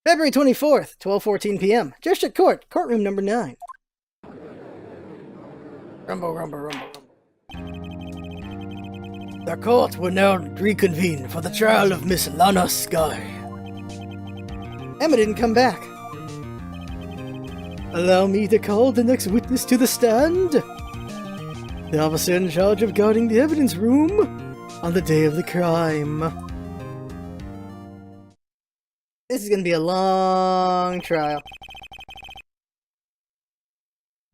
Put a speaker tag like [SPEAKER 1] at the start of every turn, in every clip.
[SPEAKER 1] February 24th, 12:14 p.m. District Court, courtroom number 9. Rumble, rumble, rumble, rumble. The court will now reconvene for the trial of Miss Lana Sky. Emma didn't come back. Allow me to call the next witness to the stand. The officer in charge of guarding the evidence room on the day of the crime. This is going to be a long trial.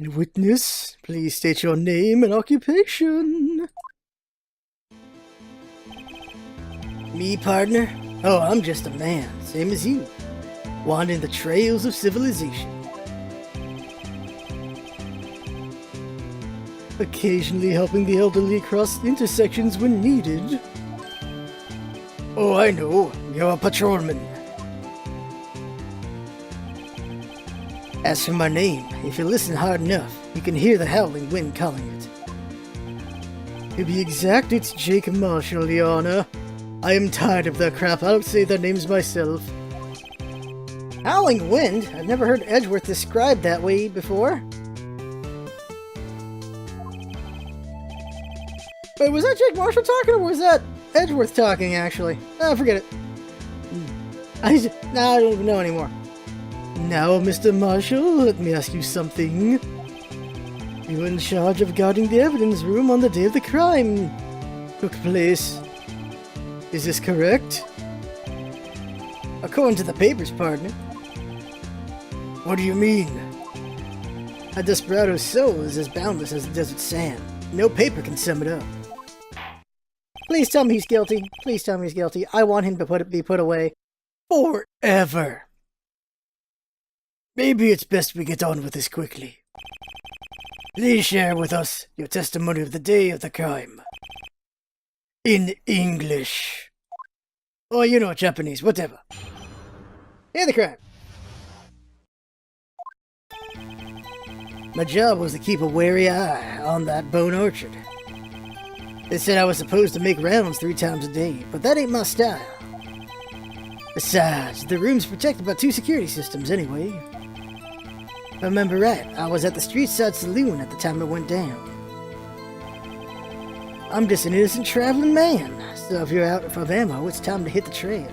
[SPEAKER 1] Witness, please state your name and occupation. Me, partner? Oh, I'm just a man, same as you, wandering the trails of civilization. Occasionally helping the elderly across intersections when needed. Oh, I know, you're a patrolman. As for my name, if you listen hard enough, you can hear the howling wind calling it. To be exact, it's Jake Marshall, Your Honor. I am tired of that crap, I'll say their names myself. Howling wind? I've never heard Edgeworth described that way before. Wait, was that Jake Marshall talking, or was that Edgeworth talking, actually? Oh, forget it. I don't even know anymore. Now, Mr. Marshall, let me ask you something. You were in charge of guarding the evidence room on the day of the crime took place. Is this correct? According to the papers, partner. What do you mean? A Desperado's soul is as boundless as the desert sand. No paper can sum it up. Please tell me he's guilty. Please tell me he's guilty. I want him to be put away. Forever. Maybe it's best we get on with this quickly. Please share with us your testimony of the day of the crime. In English. Or, you know, Japanese, whatever. Day of the crime. My job was to keep a wary eye on that bone orchard. They said I was supposed to make rounds 3 times a day, but that ain't my style. Besides, the room's protected by 2 security systems anyway. If I remember right, I was at the street side saloon at the time it went down. I'm just an innocent traveling man, so if you're out of ammo, it's time to hit the trail.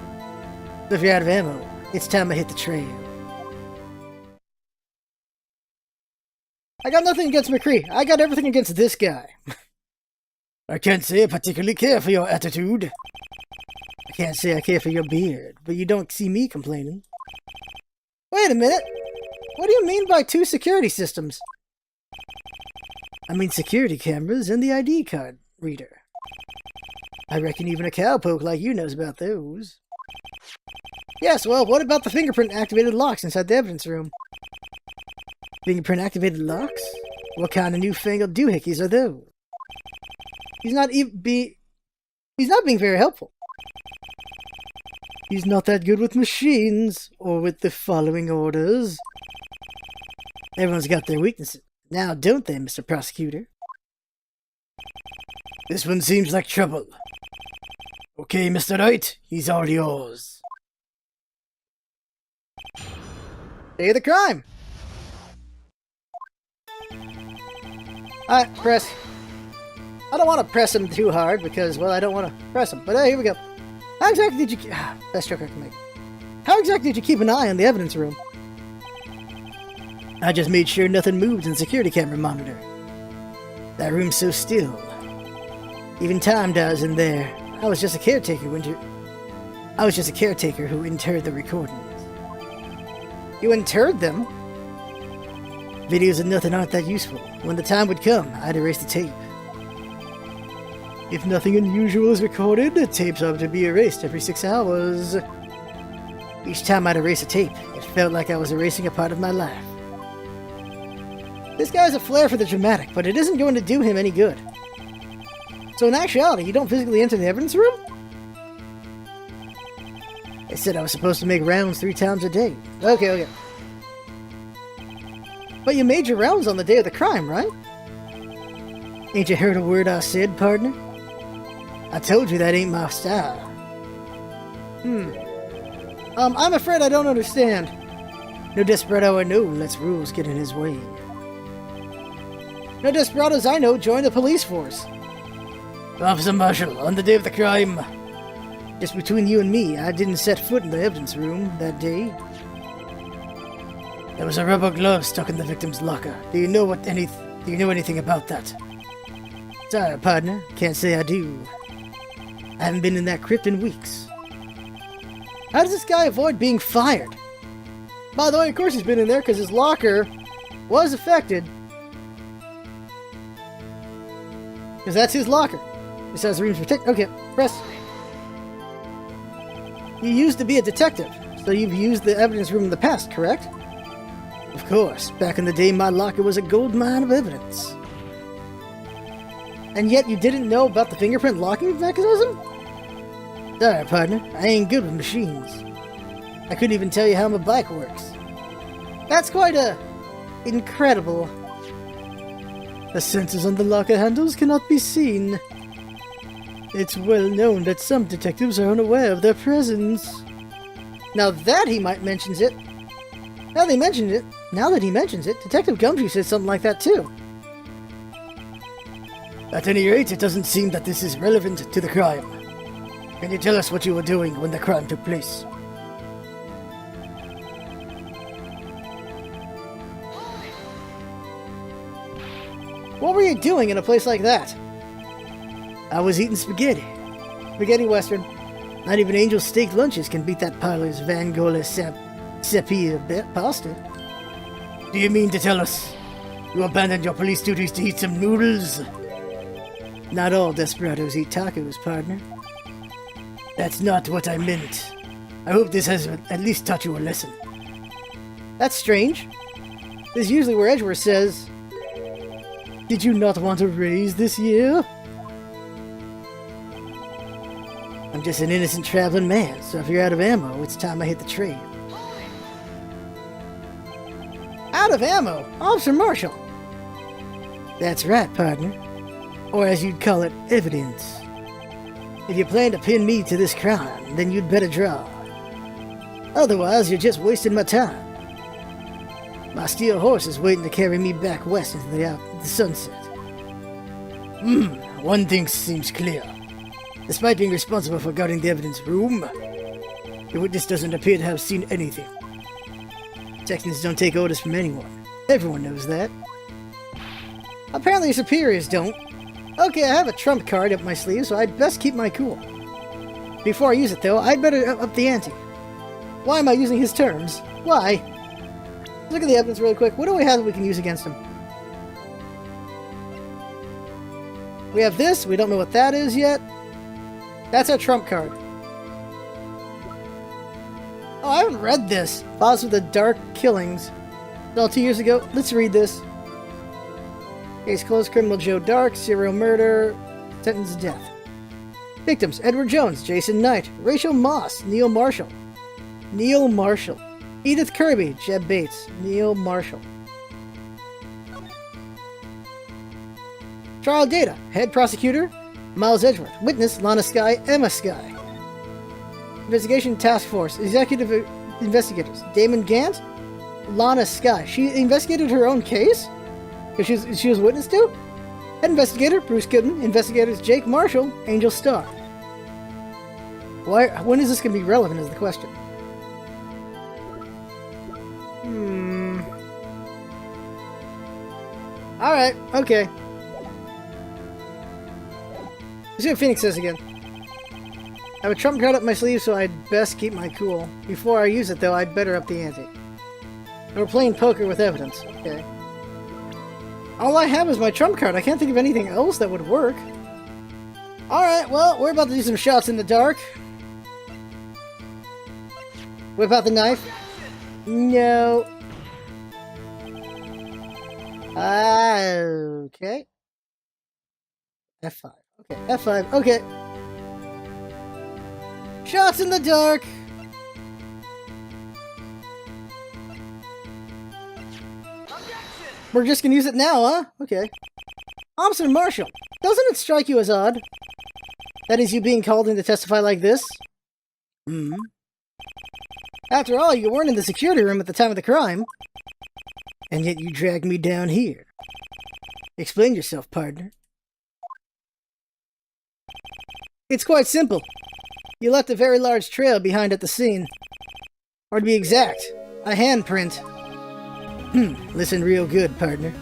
[SPEAKER 1] So if you're out of ammo, it's time to hit the trail. I got nothing against McCree. I got everything against this guy. I can't say I particularly care for your attitude. I can't say I care for your beard, but you don't see me complaining. Wait a minute. What do you mean by 2 security systems? I mean security cameras and the ID card reader. I reckon even a cowpoke like you knows about those. Yes, well, what about the fingerprint-activated locks inside the evidence room? Fingerprint-activated locks? What kind of newfangled doohickeys are those? He's not being very helpful. He's not that good with machines, or with the following orders. Everyone's got their weaknesses. Now, don't they, Mr. Prosecutor? This one seems like trouble. Okay, Mr. Wright, he's all yours. Day of the crime! Alright, press. I don't want to press him too hard because, well, I don't want to press him. But here we go. How exactly did you... best joke I can make. How exactly did you keep an eye on the evidence room? I just made sure nothing moved in the security camera monitor. That room's so still. Even time dies in there. I was just a caretaker who interred the recordings. You interred them? Videos of nothing aren't that useful. When the time would come, I'd erase the tape. If nothing unusual is recorded, the tapes are to be erased every 6 hours. Each time I'd erase a tape, it felt like I was erasing a part of my life. This guy has a flair for the dramatic, but it isn't going to do him any good. So in actuality, you don't physically enter the evidence room? They said I was supposed to make rounds 3 times a day. Okay. But you made your rounds on the day of the crime, right? Ain't you heard a word I said, partner? I told you that ain't my style. I'm afraid I don't understand. No Desperado I know lets rules get in his way. No Desperados I know join the police force. Officer Marshall, on the day of the crime. Just between you and me, I didn't set foot in the evidence room that day. There was a rubber glove stuck in the victim's locker. Do you know anything about that? Sorry, partner. Can't say I do. I haven't been in that crypt in weeks. How does this guy avoid being fired? By the way, of course he's been in there because his locker was affected. Because that's his locker. Besides the room's protected. Okay, press. You used to be a detective, so you've used the evidence room in the past, correct? Of course. Back in the day, my locker was a gold mine of evidence. And yet you didn't know about the fingerprint locking mechanism? Sorry, partner. I ain't good with machines. I couldn't even tell you how my bike works. That's quite incredible. The sensors on the locker handles cannot be seen. It's well known that some detectives are unaware of their presence. Now that he mentions it, now that he mentions it, Detective Gumshoe said something like that too. At any rate, it doesn't seem that this is relevant to the crime. Can you tell us what you were doing when the crime took place? What were you doing in a place like that? I was eating spaghetti. Spaghetti Western. Not even Angel's steak lunches can beat that parlor's Van Gogh Sepia pasta. Do you mean to tell us you abandoned your police duties to eat some noodles? Not all desperados eat tacos, partner. That's not what I meant. I hope this has at least taught you a lesson. That's strange. This is usually where Edgeworth says, "Did you not want a raise this year?" I'm just an innocent traveling man, so if you're out of ammo, it's time I hit the trail. Out of ammo? Officer Marshall! That's right, partner. Or as you'd call it, evidence. If you plan to pin me to this crime, then you'd better draw. Otherwise, you're just wasting my time. My steel horse is waiting to carry me back west into the sunset. One thing seems clear. Despite being responsible for guarding the evidence room, the witness doesn't appear to have seen anything. Texans don't take orders from anyone. Everyone knows that. Apparently superiors don't. Okay, I have a trump card up my sleeve, so I'd best keep my cool. Before I use it, though, I'd better up the ante. Why am I using his terms? Why? Let's look at the evidence really quick. What do we have that we can use against him? We have this. We don't know what that is yet. That's our trump card. Oh, I haven't read this. Files with the Dark Killings. All 2 years ago. Let's read this. Case closed. Criminal Joe Dark. Serial murder. Sentence to death. Victims: Edward Jones, Jason Knight, Rachel Moss, Neil Marshall. Neil Marshall. Edith Kirby, Jeb Bates, Neil Marshall. Trial data: Head prosecutor, Miles Edgeworth. Witness: Lana Skye, Emma Skye. Investigation Task Force. Executive investigators: Damon Gant, Lana Skye. She investigated her own case? Because she was witness to? Head investigator: Bruce Goodman. Investigators: Jake Marshall, Angel Starr. When is this going to be relevant is the question. Alright, okay. Let's see what Phoenix says again. I have a trump card up my sleeve, so I'd best keep my cool. Before I use it, though, I'd better up the ante. We're playing poker with evidence. Okay. All I have is my trump card. I can't think of anything else that would work. Alright, well, we're about to do some shots in the dark. Whip out the knife. No. Okay. F5. Okay, F5. Okay. Shots in the dark. We're just gonna use it now, huh? Okay. Officer Marshall, doesn't it strike you as odd? That is, you being called in to testify like this? After all, you weren't in the security room at the time of the crime. And yet you dragged me down here. Explain yourself, partner. It's quite simple. You left a very large trail behind at the scene. Or to be exact, a handprint. Listen real good, partner.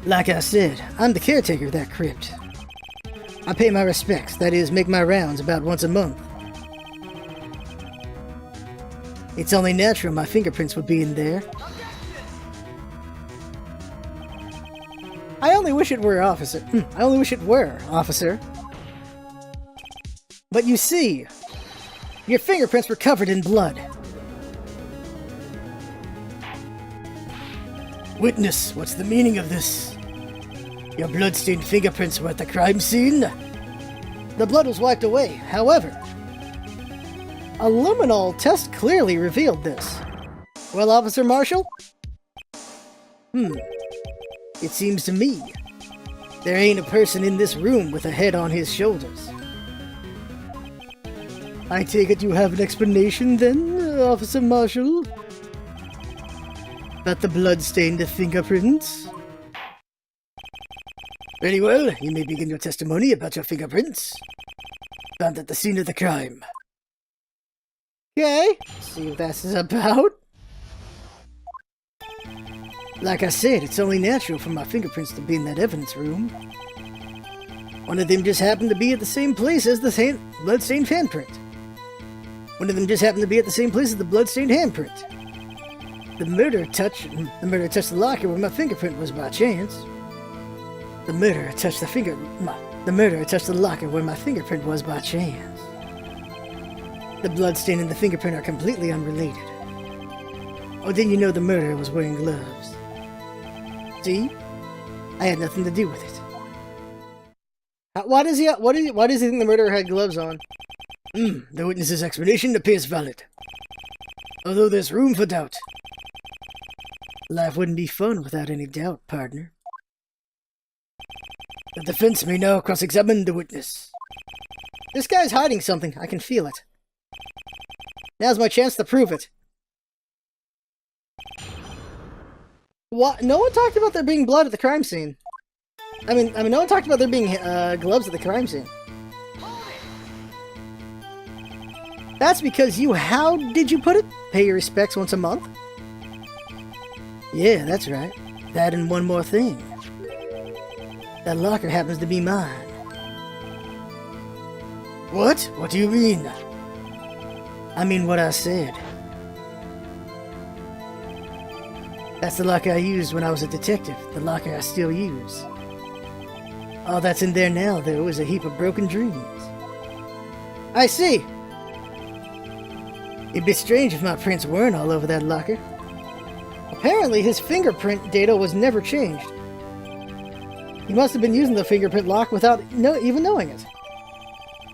[SPEAKER 1] Like I said, I'm the caretaker of that crypt. I pay my respects, that is, make my rounds about once a month. It's only natural my fingerprints would be in there. I only wish it were, officer. I only wish it were, officer. But you see, your fingerprints were covered in blood. Witness, what's the meaning of this? Your blood-stained fingerprints were at the crime scene? The blood was wiped away, however. A luminol test clearly revealed this. Well, Officer Marshall? It seems to me, there ain't a person in this room with a head on his shoulders. I take it you have an explanation then, Officer Marshall? About the blood-stained fingerprints? Very well, you may begin your testimony about your fingerprints. Found at the scene of the crime. Okay, see what this is about. Like I said, it's only natural for my fingerprints to be in that evidence room. One of them just happened to be at the same place as the blood-stained handprint. One of them just happened to be at the same place as the blood-stained handprint. The murder touched the locker where my fingerprint was by chance. The murderer touched the locker where my fingerprint was by chance. The bloodstain and the fingerprint are completely unrelated. Oh, then you know the murderer was wearing gloves. See? I had nothing to do with it. Why does he think the murderer had gloves on? The witness's explanation appears valid. Although there's room for doubt. Life wouldn't be fun without any doubt, partner. The defense may now cross-examine the witness. This guy's hiding something. I can feel it. Now's my chance to prove it. What? No one talked about there being blood at the crime scene. I mean, no one talked about there being gloves at the crime scene. That's because you, how did you put it? Pay your respects once a month? Yeah, that's right. That and one more thing. That locker happens to be mine. What? What do you mean? I mean what I said. That's the locker I used when I was a detective. The locker I still use. All that's in there now, though, is a heap of broken dreams. I see. It'd be strange if my prints weren't all over that locker. Apparently, his fingerprint data was never changed. He must have been using the fingerprint lock without even knowing it.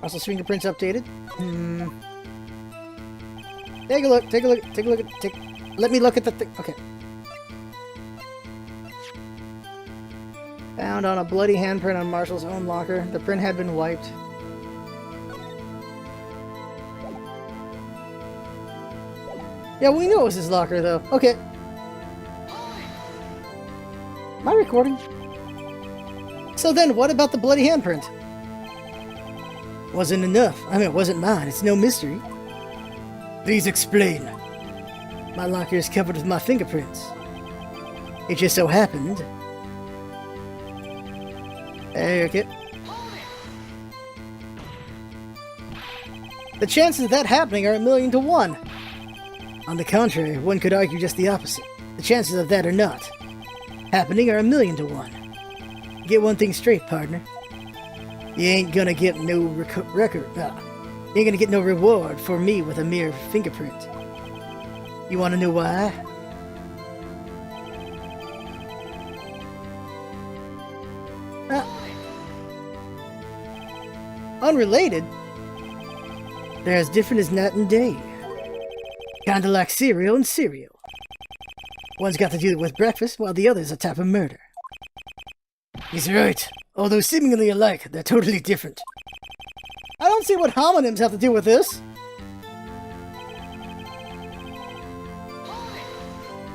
[SPEAKER 1] Russell's fingerprints updated. Take a look, let me look at the thing. Okay. Found on a bloody handprint on Marshall's own locker. The print had been wiped. Yeah, we knew it was his locker, though. Okay. Am I recording? So then, what about the bloody handprint? Wasn't enough. I mean, it wasn't mine. It's no mystery. Please explain. My locker is covered with my fingerprints. It just so happened. Okay. The chances of that happening are 1,000,000 to 1. On the contrary, one could argue just the opposite. The chances of that are not happening are 1,000,000 to 1. Get one thing straight, partner. You ain't gonna get no you ain't gonna get no reward for me with a mere fingerprint. You wanna know why? Unrelated? They're as different as night and day. Kinda like cereal and cereal. One's got to do with breakfast, while the other's a type of murder. He's right. Although seemingly alike, they're totally different. I don't see what homonyms have to do with this.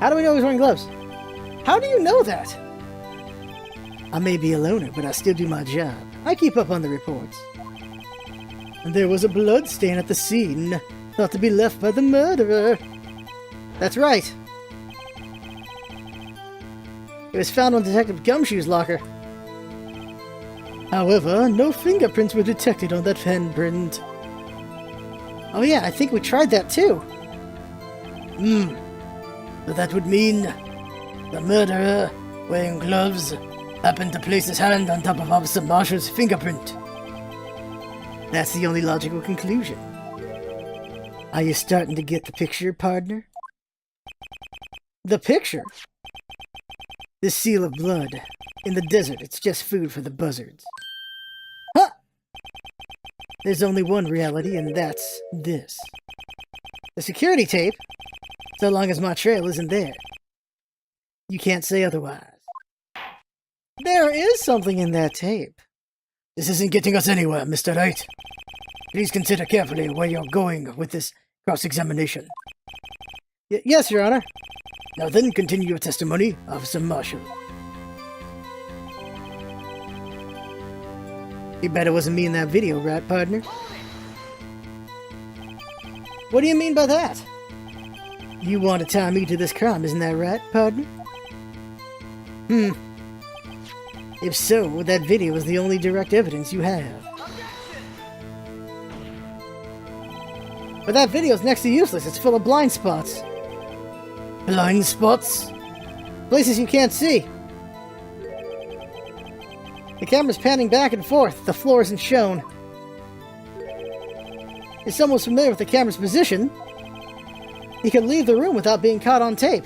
[SPEAKER 1] How do we know he's wearing gloves? How do you know that? I may be a loner, but I still do my job. I keep up on the reports. And there was a blood stain at the scene, thought to be left by the murderer. That's right. It was found on Detective Gumshoe's locker. However, no fingerprints were detected on that handprint. Oh yeah, I think we tried that too. But that would mean the murderer, wearing gloves, happened to place his hand on top of Officer Marshall's fingerprint. That's the only logical conclusion. Are you starting to get the picture, partner? The picture? This seal of blood. In the desert, it's just food for the buzzards. Huh! There's only one reality, and that's this. The security tape, so long as my trail isn't there. You can't say otherwise. There is something in that tape. This isn't getting us anywhere, Mr. Wright. Please consider carefully where you're going with this cross-examination. Yes, Your Honor. Now then, continue your testimony, Officer Marshall. You bet it wasn't me in that video, right, partner? What do you mean by that? You want to tie me to this crime, isn't that right, partner? If so, that video is the only direct evidence you have. But that video's next to useless. It's full of blind spots. Blind spots? Places you can't see. The camera's panning back and forth. The floor isn't shown. If someone's familiar with the camera's position, he could leave the room without being caught on tape.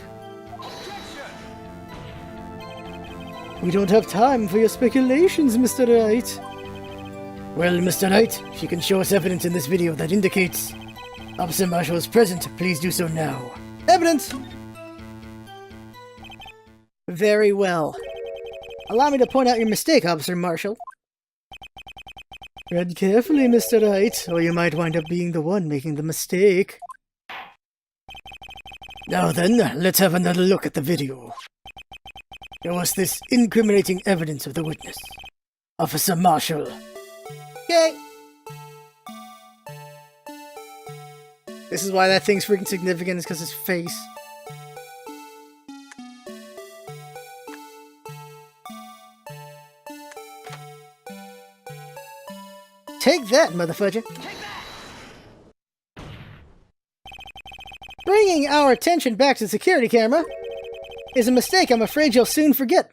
[SPEAKER 1] We don't have time for your speculations, Mr. Wright. Well, Mr. Wright, if you can show us evidence in this video that indicates Officer Marshall is present, please do so now. Evidence! Very well. Allow me to point out your mistake, Officer Marshall. Tread carefully, Mr. Wright, or you might wind up being the one making the mistake. Now then, let's have another look at the video. Show us this incriminating evidence of the witness, Officer Marshall. Okay. This is why that thing's freaking significant, is because his face. Take that, motherfudger. Bringing our attention back to the security camera is a mistake I'm afraid you'll soon forget.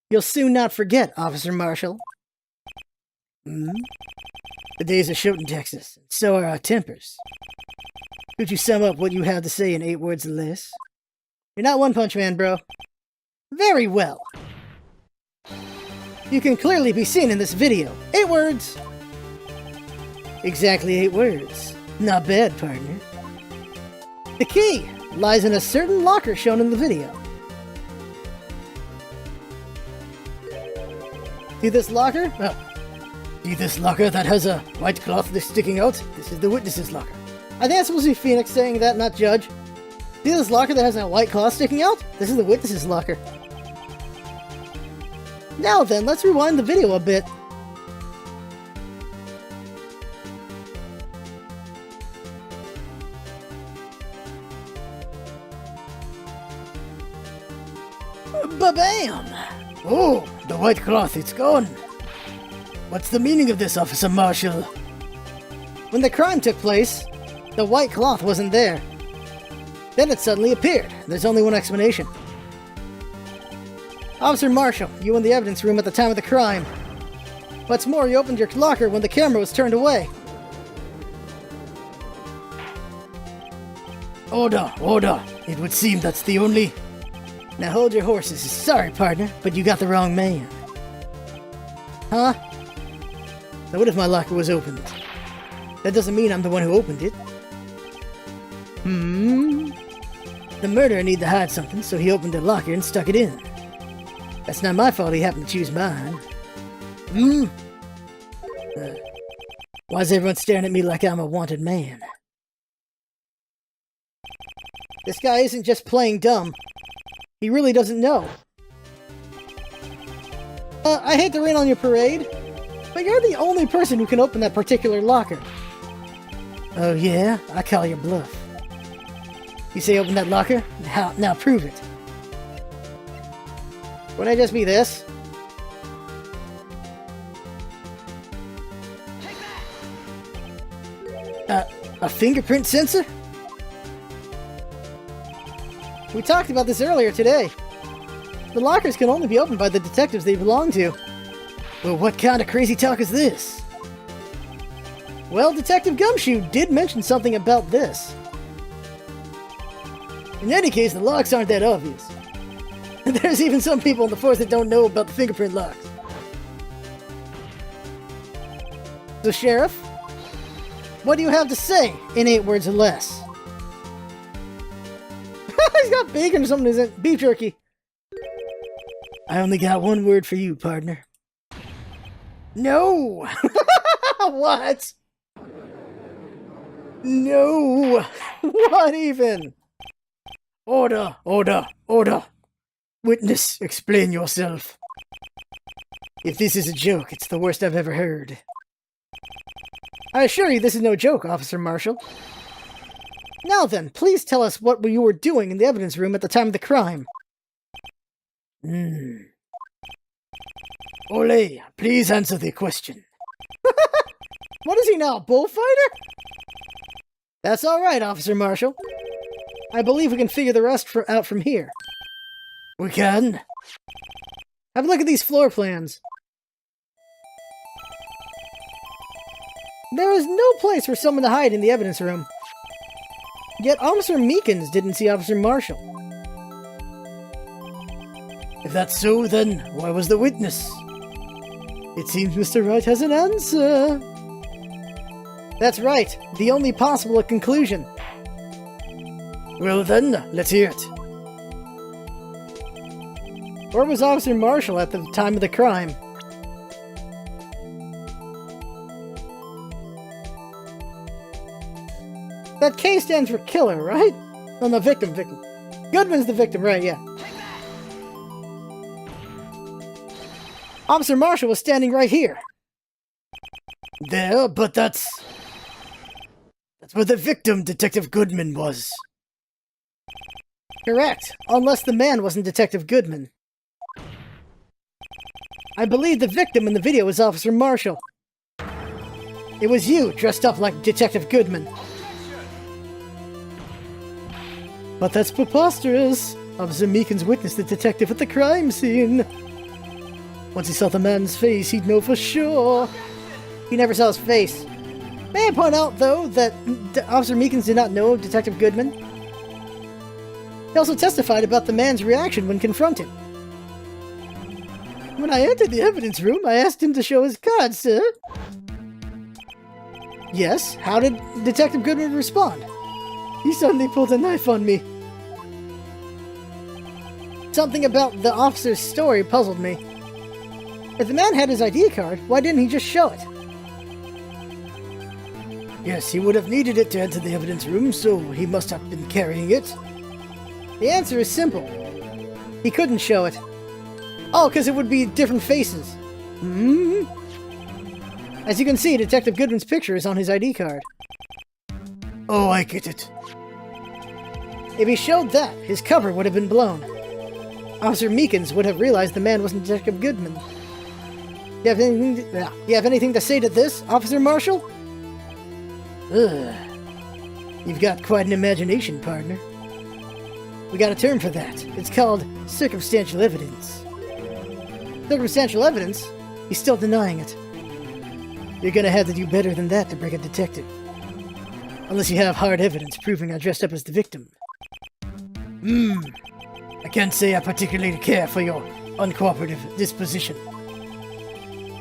[SPEAKER 1] You'll soon not forget, Officer Marshall. The days are short in Texas, and so are our tempers. Could you sum up what you have to say in 8 words or less? You're not One Punch Man, bro. Very well. You can clearly be seen in this video. 8 words. Exactly 8 words. Not bad, partner. The key lies in a certain locker shown in the video. See this locker? Oh. See this locker that has a white cloth that's sticking out? This is the witness's locker. I think that's supposed to be Phoenix saying that, not Judge. See this locker that has a white cloth sticking out? This is the witness's locker. Now then, let's rewind the video a bit. Ba-bam! Oh, the white cloth, it's gone. What's the meaning of this, Officer Marshall? When the crime took place, the white cloth wasn't there. Then it suddenly appeared. There's only one explanation. Officer Marshall, you were in the evidence room at the time of the crime. What's more, you opened your locker when the camera was turned away. Order, order. It would seem that's the only... Now hold your horses. Sorry, partner, but you got the wrong man. Huh? So what if my locker was opened? That doesn't mean I'm the one who opened it. The murderer needed to hide something, so he opened the locker and stuck it in. That's not my fault he happened to choose mine. Why is everyone staring at me like I'm a wanted man? This guy isn't just playing dumb. He really doesn't know. I hate to rain on your parade, but you're the only person who can open that particular locker. Oh yeah? I call your bluff. You say open that locker? Now prove it. Wouldn't I just be this? A fingerprint sensor? We talked about this earlier today. The lockers can only be opened by the detectives they belong to. Well, what kind of crazy talk is this? Well, Detective Gumshoe did mention something about this. In any case, the locks aren't that obvious. There's even some people in the force that don't know about the fingerprint locks. So, Sheriff, what do you have to say in 8 words or less? He's got bacon or something, isn't it? Beef jerky. I only got 1 word for you, partner. No! What? No! What even? Order, order, order. Witness, explain yourself. If this is a joke, it's the worst I've ever heard. I assure you this is no joke, Officer Marshall. Now then, please tell us what you were doing in the evidence room at the time of the crime. Ole, please answer the question. What is he now, a bullfighter? That's alright, Officer Marshall. I believe we can figure the rest out from here. We can? Have a look at these floor plans. There is no place for someone to hide in the evidence room. Yet Officer Meekins didn't see Officer Marshall. If that's so, then why was the witness? It seems Mr. Wright has an answer. That's right, the only possible conclusion. Well then, let's hear it. Where was Officer Marshall at the time of the crime? That K stands for killer, right? Oh no, victim. Goodman's the victim, right, yeah. Officer Marshall was standing right here. There, but that's where the victim, Detective Goodman, was. Correct, unless the man wasn't Detective Goodman. I believe the victim in the video was Officer Marshall. It was you, dressed up like Detective Goodman. But that's preposterous. Officer Meekins witnessed the detective at the crime scene. Once he saw the man's face, he'd know for sure. He never saw his face. May I point out, though, that Officer Meekins did not know Detective Goodman? He also testified about the man's reaction when confronted. When I entered the evidence room, I asked him to show his card, sir. Yes, how did Detective Goodman respond? He suddenly pulled a knife on me. Something about the officer's story puzzled me. If the man had his ID card, why didn't he just show it? Yes, he would have needed it to enter the evidence room, so he must have been carrying it. The answer is simple. He couldn't show it. Oh, because it would be different faces. As you can see, Detective Goodman's picture is on his ID card. Oh, I get it. If he showed that, his cover would have been blown. Officer Meekins would have realized the man wasn't Detective Goodman. You have anything to say to this, Officer Marshall? Ugh. You've got quite an imagination, partner. We got a term for that. It's called circumstantial evidence. Circumstantial evidence? He's still denying it. You're gonna have to do better than that to break a detective. Unless you have hard evidence proving I dressed up as the victim. I can't say I particularly care for your uncooperative disposition.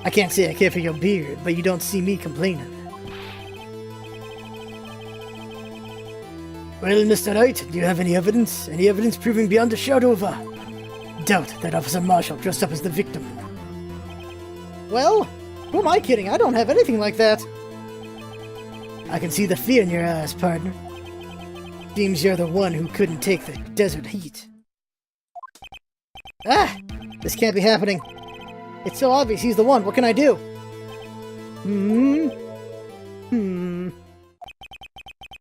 [SPEAKER 1] I can't say I care for your beard, but you don't see me complaining. Well, Mr. Wright, do you have any evidence? Any evidence proving beyond a shadow of a doubt that Officer Marshall dressed up as the victim? Well, who am I kidding? I don't have anything like that. I can see the fear in your eyes, partner. Seems you're the one who couldn't take the desert heat. Ah! This can't be happening. It's so obvious he's the one. What can I do?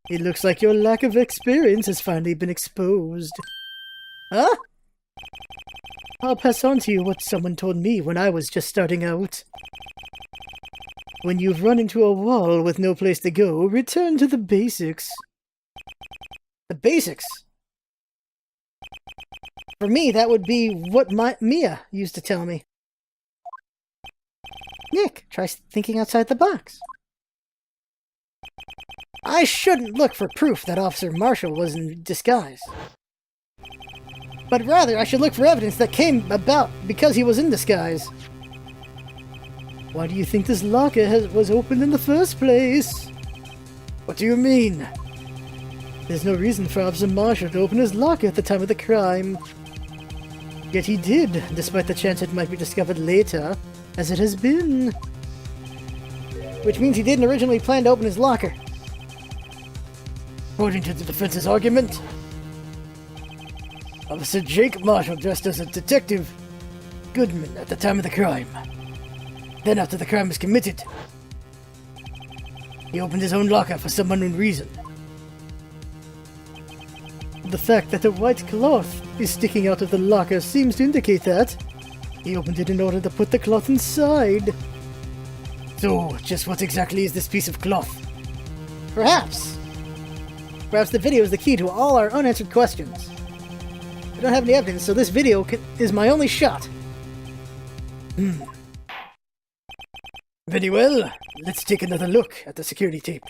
[SPEAKER 1] It looks like your lack of experience has finally been exposed. Huh? I'll pass on to you what someone told me when I was just starting out. When you've run into a wall with no place to go, return to the basics. The basics? For me, that would be what Mia used to tell me. Nick, try thinking outside the box. I shouldn't look for proof that Officer Marshall was in disguise. But rather, I should look for evidence that came about because he was in disguise. Why do you think this locker was opened in the first place? What do you mean? There's no reason for Officer Marshall to open his locker at the time of the crime. Yet he did, despite the chance it might be discovered later, as it has been. Which means he didn't originally plan to open his locker. According to the defense's argument, Officer Jake Marshall dressed as a detective Goodman at the time of the crime. Then after the crime was committed, he opened his own locker for some unknown reason. The fact that a white cloth is sticking out of the locker seems to indicate that he opened it in order to put the cloth inside. So, just what exactly is this piece of cloth? Perhaps the video is the key to all our unanswered questions. I don't have any evidence, so this video is my only shot. Very well, let's take another look at the security tape.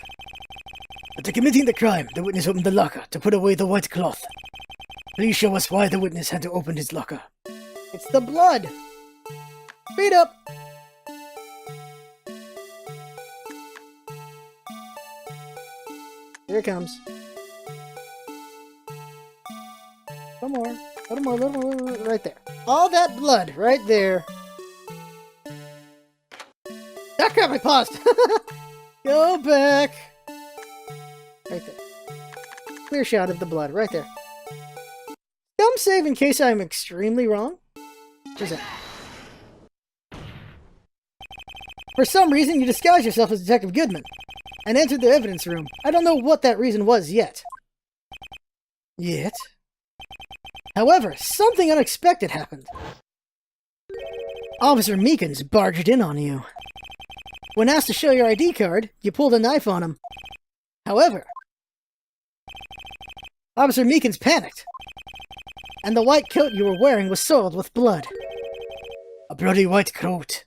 [SPEAKER 1] After committing the crime, the witness opened the locker to put away the white cloth. Please show us why the witness had to open his locker. It's the blood! Speed up! Here it comes. A little more, right there. All that blood, right there. Ah, crap, I paused! Go back! Right there. Clear shot of the blood, right there. Dumb save in case I'm extremely wrong. What's that? For some reason, you disguised yourself as Detective Goodman and entered the evidence room. I don't know what that reason was yet. However, something unexpected happened. Officer Meekins barged in on you. When asked to show your ID card, you pulled a knife on him. However, Officer Meekins panicked, and the white coat you were wearing was soiled with blood. A bloody white coat.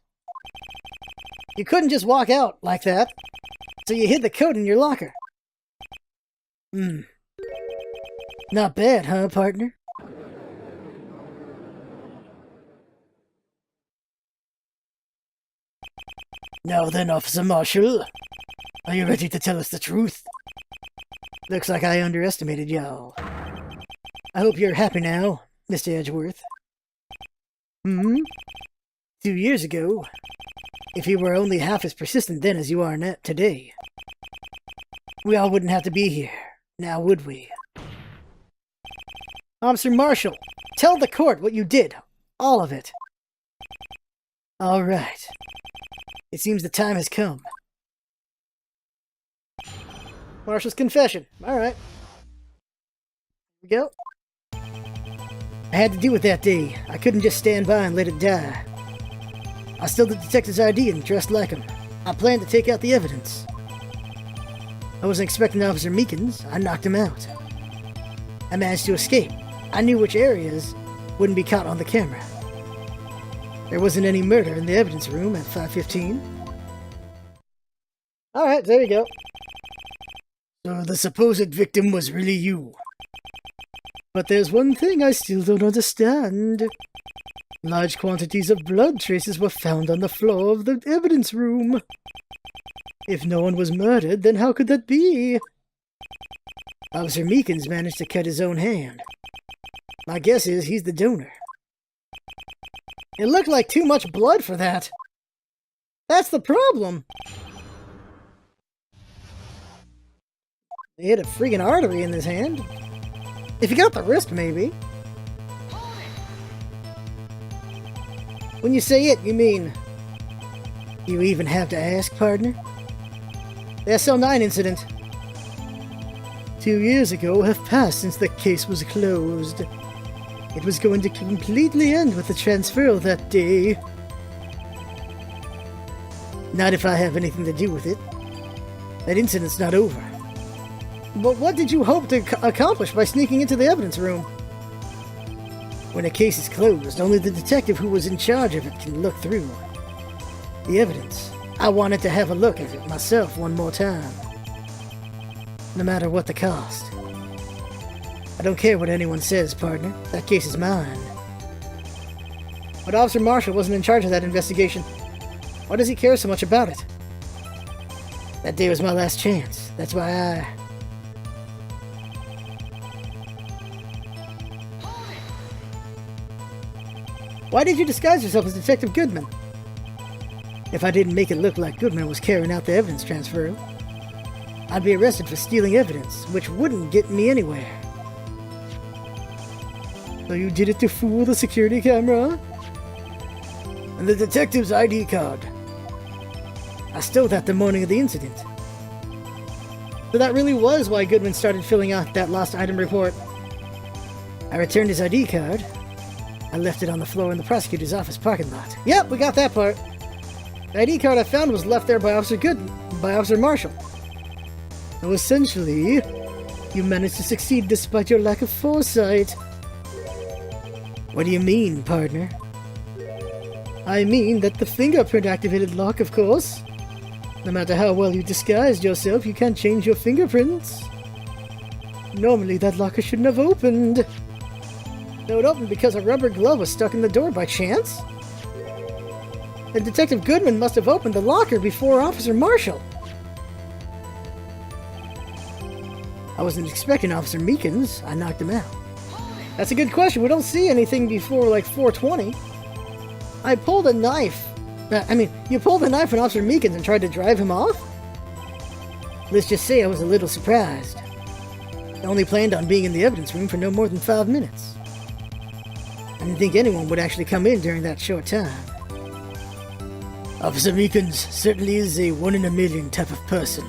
[SPEAKER 1] You couldn't just walk out like that, so you hid the coat in your locker. Not bad, huh, partner? Now then, Officer Marshall, are you ready to tell us the truth? Looks like I underestimated y'all. I hope you're happy now, Mr. Edgeworth. 2 years ago, if you were only half as persistent then as you are today, we all wouldn't have to be here, now would we? Officer Marshall, tell the court what you did. All of it. All right. It seems the time has come. Marshall's confession. All right. Here we go. I had to do it that day. I couldn't just stand by and let it die. I stole the detective's ID and dressed like him. I planned to take out the evidence. I wasn't expecting Officer Meekins. I knocked him out. I managed to escape. I knew which areas wouldn't be caught on the camera. There wasn't any murder in the evidence room at 5:15. Alright, there you go. So the supposed victim was really you. But there's one thing I still don't understand. Large quantities of blood traces were found on the floor of the evidence room. If no one was murdered, then how could that be? Officer Meekins managed to cut his own hand. My guess is he's the donor. It looked like too much blood for that. That's the problem. He had a freaking artery in his hand. If you got the wrist, maybe. When you say it, you mean... You even have to ask, partner? The SL9 incident. 2 years ago have passed since the case was closed. It was going to completely end with the transferal that day. Not if I have anything to do with it. That incident's not over. But what did you hope to accomplish by sneaking into the evidence room? When a case is closed, only the detective who was in charge of it can look through the evidence. I wanted to have a look at it myself one more time. No matter what the cost. I don't care what anyone says, partner. That case is mine. But Officer Marshall wasn't in charge of that investigation. Why does he care so much about it? That day was my last chance. That's why I... Why did you disguise yourself as Detective Goodman? If I didn't make it look like Goodman was carrying out the evidence transfer, I'd be arrested for stealing evidence, which wouldn't get me anywhere. So you did it to fool the security camera? And the detective's ID card. I stole that the morning of the incident. So that really was why Goodman started filling out that lost item report. I returned his ID card. I left it on the floor in the prosecutor's office parking lot. Yep, we got that part. The ID card I found was left there by Officer Marshall. So essentially, you managed to succeed despite your lack of foresight. What do you mean, partner? I mean that the fingerprint-activated lock, of course. No matter how well you disguised yourself, you can't change your fingerprints. Normally, that locker shouldn't have opened. No, it opened because a rubber glove was stuck in the door by chance? And Detective Goodman must have opened the locker before Officer Marshall. I wasn't expecting Officer Meekins. I knocked him out. That's a good question. We don't see anything before, like, 4:20. I pulled a knife. You pulled a knife on Officer Meekins and tried to drive him off? Let's just say I was a little surprised. I only planned on being in the evidence room for no more than 5 minutes. I didn't think anyone would actually come in during that short time. Officer Meekins certainly is a one-in-a-million type of person.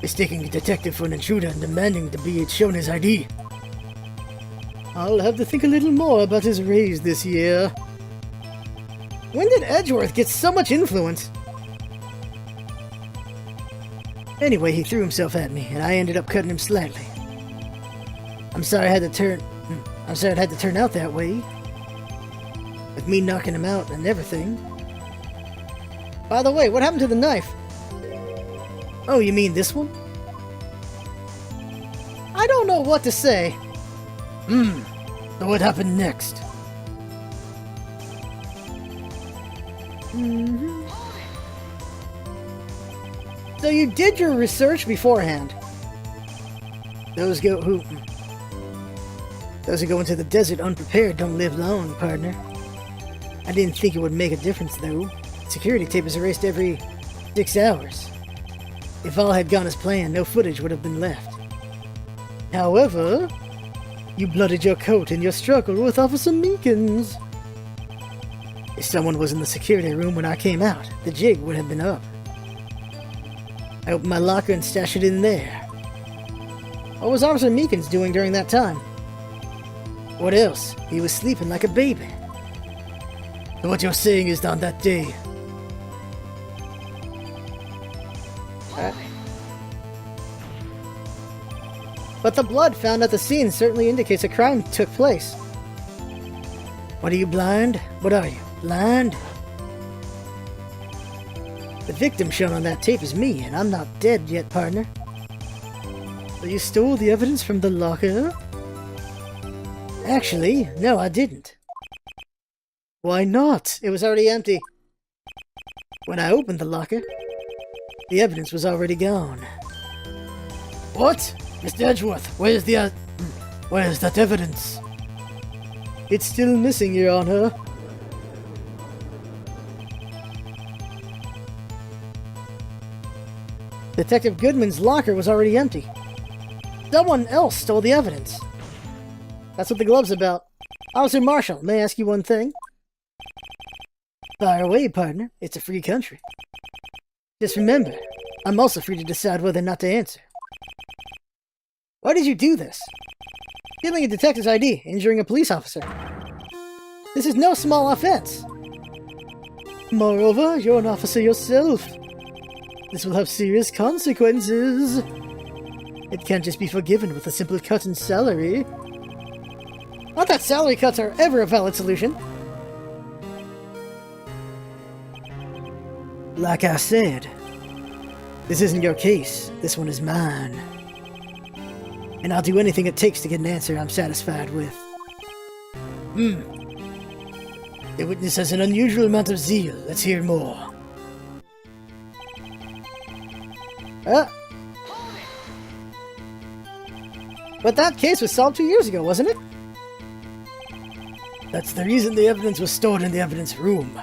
[SPEAKER 1] Mistaking a detective for an intruder and demanding to be shown his ID. I'll have to think a little more about his raise this year. When did Edgeworth get so much influence? Anyway, he threw himself at me, and I ended up cutting him slightly. I'm sorry it had to turn out that way. With me knocking him out and everything. By the way, what happened to the knife? Oh, you mean this one? I don't know what to say. So what happened next? So you did your research beforehand. Those who go into the desert unprepared don't live long, partner. I didn't think it would make a difference, though. Security tape is erased every 6 hours. If all had gone as planned, no footage would have been left. However, you blooded your coat in your struggle with Officer Meekins. If someone was in the security room when I came out, the jig would have been up. I opened my locker and stashed it in there. What was Officer Meekins doing during that time? What else? He was sleeping like a baby. So what you're saying is on that day. But the blood found at the scene certainly indicates a crime took place. What are you, blind? What are you, blind? The victim shown on that tape is me, and I'm not dead yet, partner. So you stole the evidence from the locker? Actually, no, I didn't. Why not? It was already empty. When I opened the locker, the evidence was already gone. What? Mr. Edgeworth, where's that evidence? It's still missing, Your Honor. Detective Goodman's locker was already empty. Someone else stole the evidence. That's what the glove's about. Officer Marshall, may I ask you one thing? Fire away, partner. It's a free country. Just remember, I'm also free to decide whether or not to answer. Why did you do this? Stealing a detective's ID, injuring a police officer. This is no small offense. Moreover, you're an officer yourself. This will have serious consequences. It can't just be forgiven with a simple cut in salary. Not that salary cuts are ever a valid solution. Like I said, this isn't your case. This one is mine. And I'll do anything it takes to get an answer I'm satisfied with. The witness has an unusual amount of zeal. Let's hear more. But that case was solved 2 years ago, wasn't it? That's the reason the evidence was stored in the evidence room.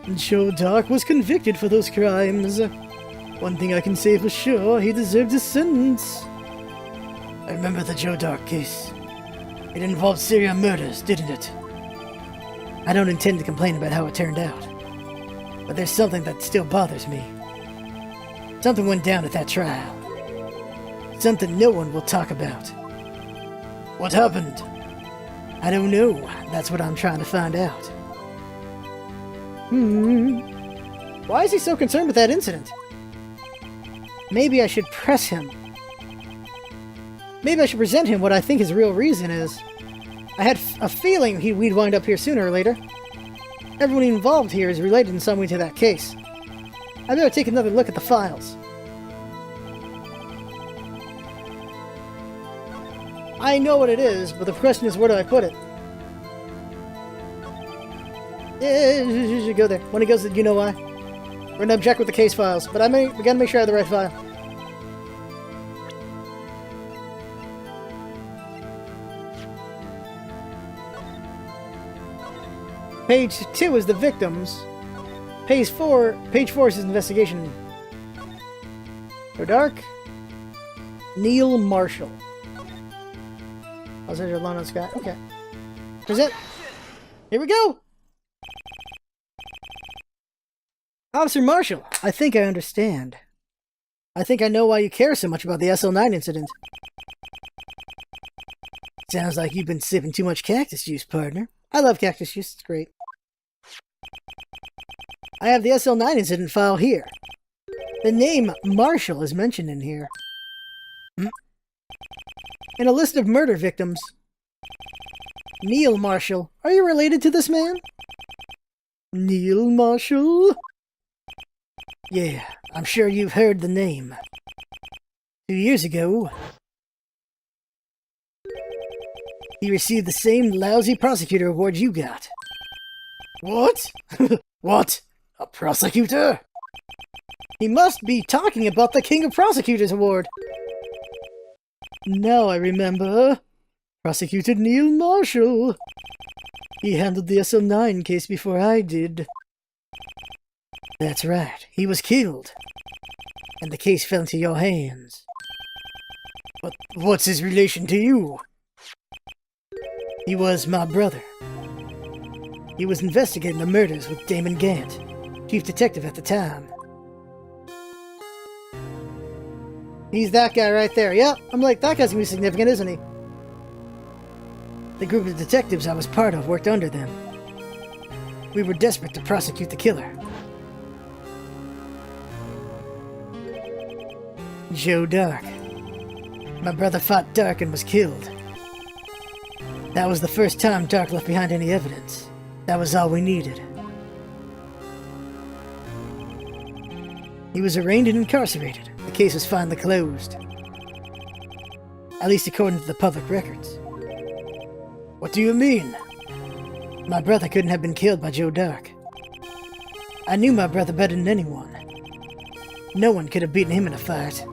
[SPEAKER 1] And Joe Dark was convicted for those crimes. One thing I can say for sure, he deserved his sentence. I remember the Joe Dark case. It involved serial murders, didn't it? I don't intend to complain about how it turned out. But there's something that still bothers me. Something went down at that trial. Something no one will talk about. What happened? I don't know. That's what I'm trying to find out. Why is he so concerned with that incident? Maybe I should press him. Maybe I should present him what I think his real reason is. I had a feeling we'd wind up here sooner or later. Everyone involved here is related in some way to that case. I better take another look at the files. I know what it is, but the question is, where do I put it? Yeah, go there. When it goes, you know why. We're gonna object with the case files, but we gotta make sure I have the right file. Page 2 is the victims. Page 4 is his investigation. Go Dark. Neil Marshall. Oh, is that your line on Scott? Okay. Present. Here we go! Officer Marshall, I think I understand. I think I know why you care so much about the SL9 incident. Sounds like you've been sipping too much cactus juice, partner. I love cactus juice, it's great. I have the SL9 incident file here. The name Marshall is mentioned in here. And a list of murder victims. Neil Marshall. Are you related to this man? Neil Marshall? Yeah, I'm sure you've heard the name. 2 years ago, he received the same lousy prosecutor award you got. What? What? A prosecutor? He must be talking about the King of Prosecutors award. Now I remember. Prosecutor Neil Marshall. He handled the SL9 case before I did. That's right. He was killed. And the case fell into your hands. But what's his relation to you? He was my brother. He was investigating the murders with Damon Gant, chief detective at the time. He's that guy right there. Yep, I'm like, that guy's gonna be significant, isn't he? The group of detectives I was part of worked under them. We were desperate to prosecute the killer. Joe Dark. My brother fought Dark and was killed. That was the first time Dark left behind any evidence. That was all we needed. He was arraigned and incarcerated. The case was finally closed. At least according to the public records. What do you mean? My brother couldn't have been killed by Joe Dark. I knew my brother better than anyone. No one could have beaten him in a fight.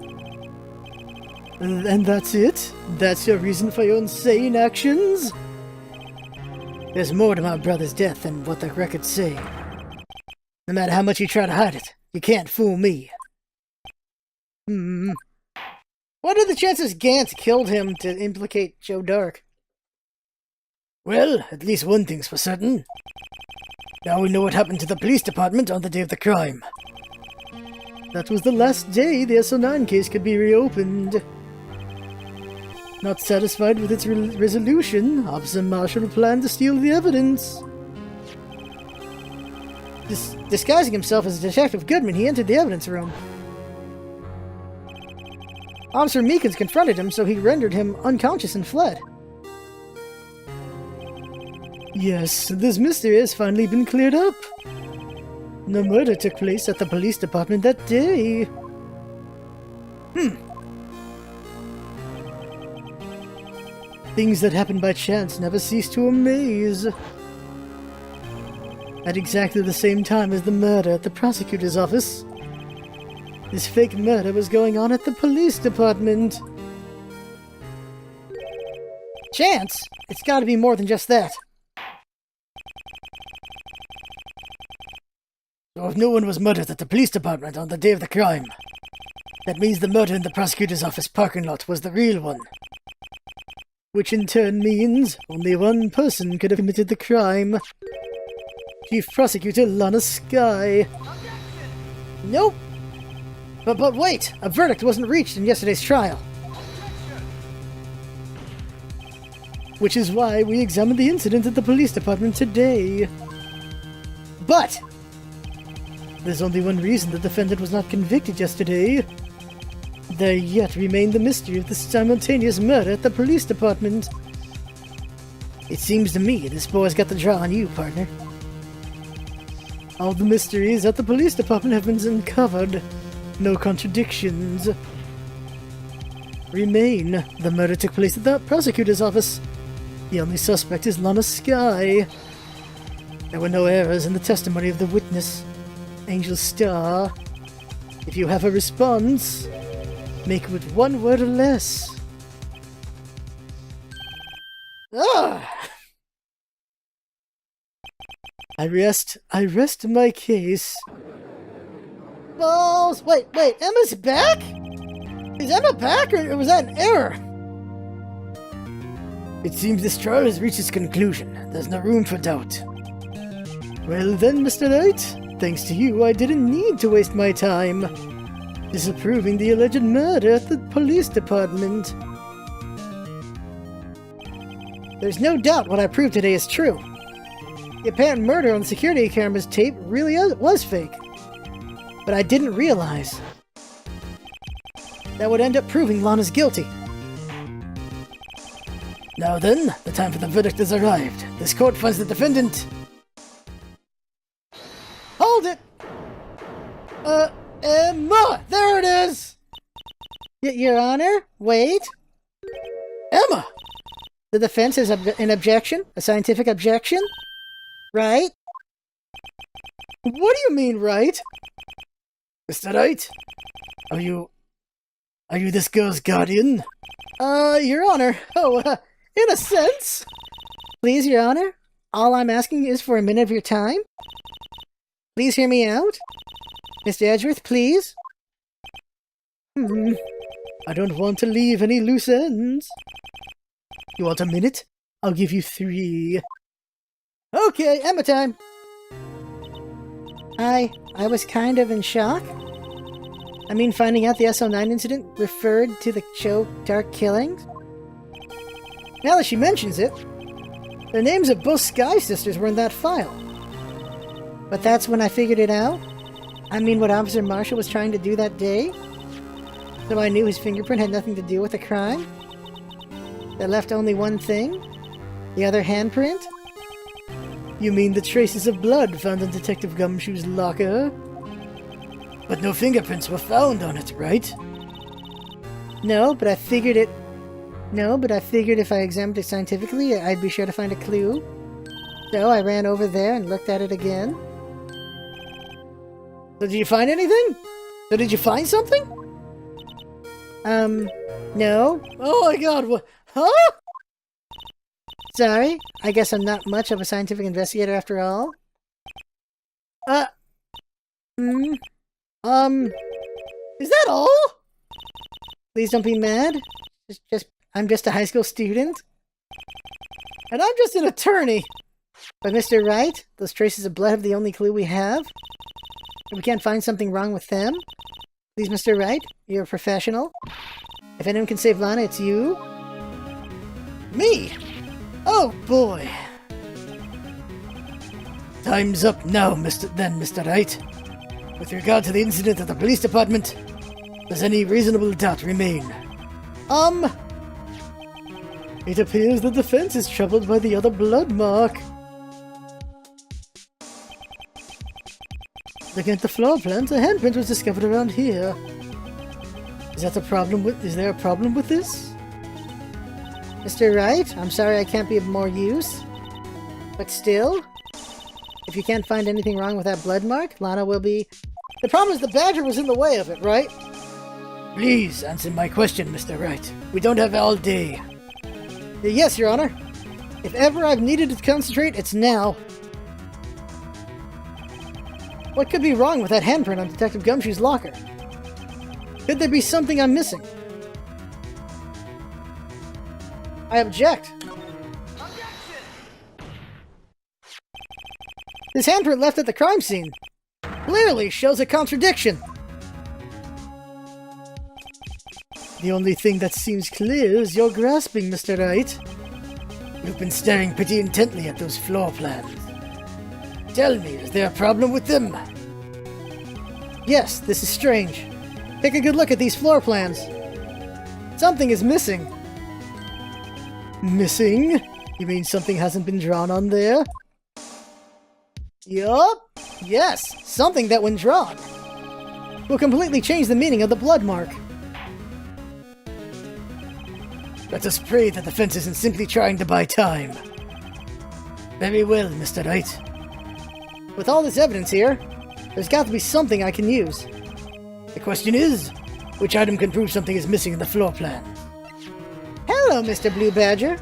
[SPEAKER 1] And that's it? That's your reason for your insane actions? There's more to my brother's death than what the records say. No matter how much you try to hide it, you can't fool me. What are the chances Gant killed him to implicate Joe Dark? Well, at least one thing's for certain. Now we know what happened to the police department on the day of the crime. That was the last day the SO9 case could be reopened. Not satisfied with its resolution, Officer Marshall planned to steal the evidence. Disguising himself as Detective Goodman, he entered the evidence room. Officer Meekins confronted him, so he rendered him unconscious and fled. Yes, this mystery has finally been cleared up. No murder took place at the police department that day. Things that happen by chance never cease to amaze. At exactly the same time as the murder at the prosecutor's office, this fake murder was going on at the police department. Chance? It's gotta be more than just that. So if no one was murdered at the police department on the day of the crime, that means the murder in the prosecutor's office parking lot was the real one. Which in turn means only one person could have committed the crime. Chief Prosecutor Lana Skye. Nope. But wait! A verdict wasn't reached in yesterday's trial. Which is why we examined the incident at the police department today. But there's only one reason the defendant was not convicted yesterday. There yet remained the mystery of the simultaneous murder at the police department. It seems to me this boy's got the draw on you, partner. All the mysteries at the police department have been uncovered. No contradictions remain. The murder took place at the prosecutor's office. The only suspect is Lana Skye. There were no errors in the testimony of the witness, Angel Star. If you have a response, make it with one word or less. I rest my case. Balls! Wait, Emma's back? Is Emma back, or was that an error? It seems this trial has reached its conclusion. There's no room for doubt. Well then, Mr. Knight, thanks to you, I didn't need to waste my time disapproving the alleged murder at the police department. There's no doubt what I proved today is true. The apparent murder on the security camera's tape really was fake. But I didn't realize that would end up proving Lana's guilty. Now then, the time for the verdict has arrived. This court finds the defendant... Hold it! Emma! There it is! Your Honor? Wait. Emma! The defense has an objection? A scientific objection? Right? What do you mean, right? Mr. Knight? Are you this girl's guardian? Your Honor. In a sense. Please, Your Honor. All I'm asking is for a minute of your time. Please hear me out. Mr. Edgeworth, please. I don't want to leave any loose ends. You want a minute? I'll give you 3. Okay, Emma time. I was kind of in shock. I mean, finding out the SO9 incident referred to the show Dark Killings. Now that she mentions it, the names of both Skye sisters were in that file. But that's when I figured it out. I mean, what Officer Marshall was trying to do that day. So I knew his fingerprint had nothing to do with the crime. That left only one thing. The other handprint. You mean the traces of blood found in Detective Gumshoe's locker? But no fingerprints were found on it, right? No, but I figured if I examined it scientifically, I'd be sure to find a clue. So I ran over there and looked at it again. So did you find anything? So did you find something? No. Oh my god, what? Huh? Sorry, I guess I'm not much of a scientific investigator after all. Is that all? Please don't be mad. I'm just a high school student. And I'm just an attorney! But Mr. Wright, those traces of blood have the only clue we have? And we can't find something wrong with them? Please, Mr. Wright, you're a professional. If anyone can save Lana, it's you. Me? Oh boy! Time's up now, Mr. Wright. With regard to the incident at the police department, does any reasonable doubt remain? It appears the defense is troubled by the other blood mark. Looking at the floor plans, a handprint was discovered around here. Is there a problem with this? Mr. Wright, I'm sorry I can't be of more use. But still, if you can't find anything wrong with that blood mark, Lana will be... The problem is the badger was in the way of it, right? Please answer my question, Mr. Wright. We don't have all day. Yes, Your Honor. If ever I've needed to concentrate, it's now. What could be wrong with that handprint on Detective Gumshoe's locker? Could there be something I'm missing? I object. This handprint left at the crime scene clearly shows a contradiction. The only thing that seems clear is your grasping, Mr. Wright. You've been staring pretty intently at those floor plans. Tell me, is there a problem with them? Yes, this is strange. Take a good look at these floor plans. Something is missing. Missing? You mean something hasn't been drawn on there? Yup. Yes, something that when drawn will completely change the meaning of the blood mark. Let us pray that the defense isn't simply trying to buy time. Very well, Mr. Wright. With all this evidence here, there's got to be something I can use. The question is, which item can prove something is missing in the floor plan? Hello, Mr. Blue Badger.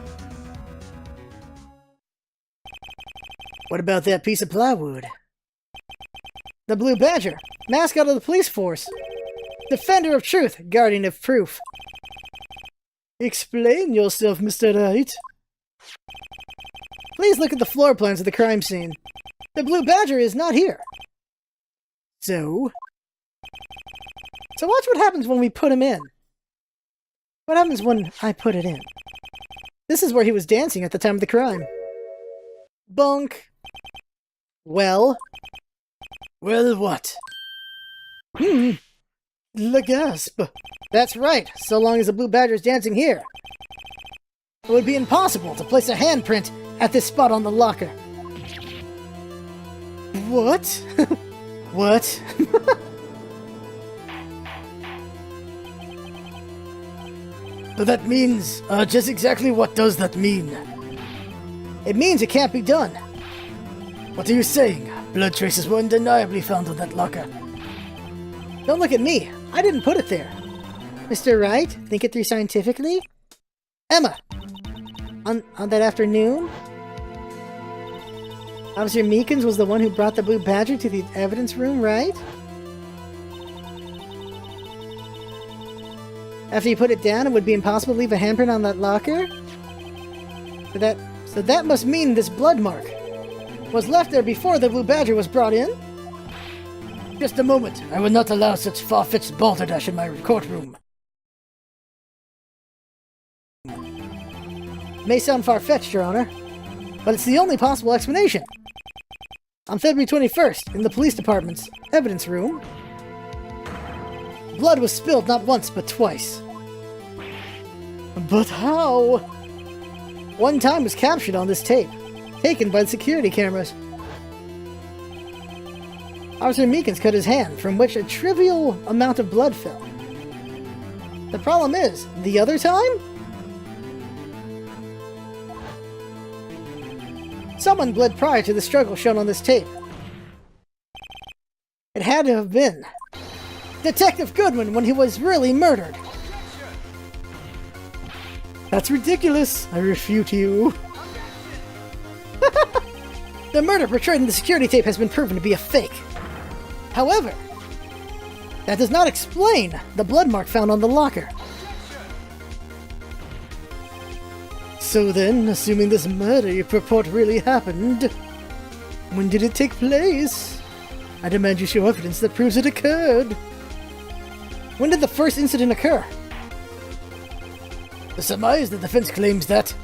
[SPEAKER 1] What about that piece of plywood? The Blue Badger, mascot of the police force. Defender of truth, guardian of proof. Explain yourself, Mr. Wright. Please look at the floor plans of the crime scene. The Blue Badger is not here. So watch what happens when we put him in. What happens when I put it in? This is where he was dancing at the time of the crime. Bunk. Well? Well, what? The gasp. That's right, so long as the Blue Badger is dancing here. It would be impossible to place a handprint at this spot on the locker. What? What? So that means, just exactly what does that mean? It means it can't be done. What are you saying? Blood traces were undeniably found on that locker. Don't look at me. I didn't put it there. Mr. Wright, think it through scientifically? Emma! On that afternoon? Officer Meekins was the one who brought the Blue Badger to the evidence room, right? After you put it down, it would be impossible to leave a handprint on that locker? So that must mean this blood mark was left there before the Blue Badger was brought in? Just a moment. I will not allow such far-fetched balderdash in my courtroom. May sound far-fetched, Your Honor, but it's the only possible explanation. On February 21st, in the police department's evidence room, blood was spilled not once, but twice. But how? One time was captured on this tape, taken by the security cameras. Officer Meekins cut his hand, from which a trivial amount of blood fell. The problem is, the other time? Someone bled prior to the struggle shown on this tape. It had to have been Detective Goodwin when he was really murdered. That's ridiculous. I refute you. The murder portrayed in the security tape has been proven to be a fake. However, that does not explain the blood mark found on the locker. So then, assuming this murder you purport really happened, when did it take place? I demand you show evidence that proves it occurred. When did the first incident occur? The surmise the defense claims that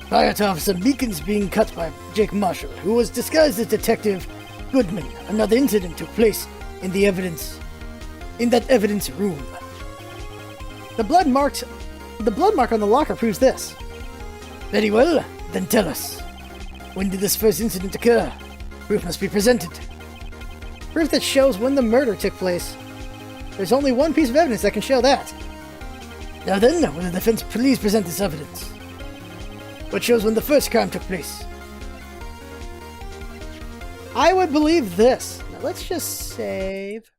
[SPEAKER 1] prior to Officer Meekins being cut by Jake Marshall, who was disguised as Detective Goodman, another incident took place in that evidence room. The blood mark on the locker proves this. Very well, then tell us. When did this first incident occur? Proof must be presented. Proof that shows when the murder took place. There's only one piece of evidence that can show that. Now then, will the defense please present this evidence? What shows when the first crime took place? I would believe this. Now let's just save.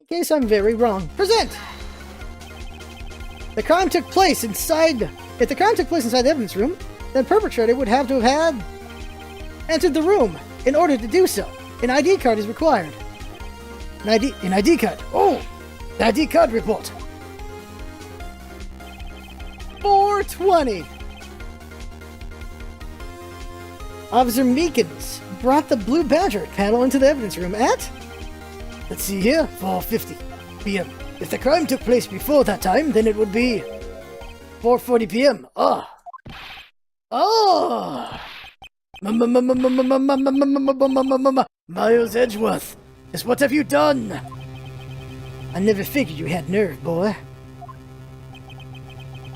[SPEAKER 1] In case I'm very wrong. Present! The crime took place inside... If the crime took place inside the evidence room, then the perpetrator would have to have had entered the room. In order to do so, an ID card is required. An ID card. Oh! The ID card report. 420. Officer Meekins brought the blue badger panel into the evidence room at... Let's see here, 4:50 p.m. If the crime took place before that time, then it would be 4:40 p.m. Miles Edgeworth, just what have you done? I never figured you had nerve, boy.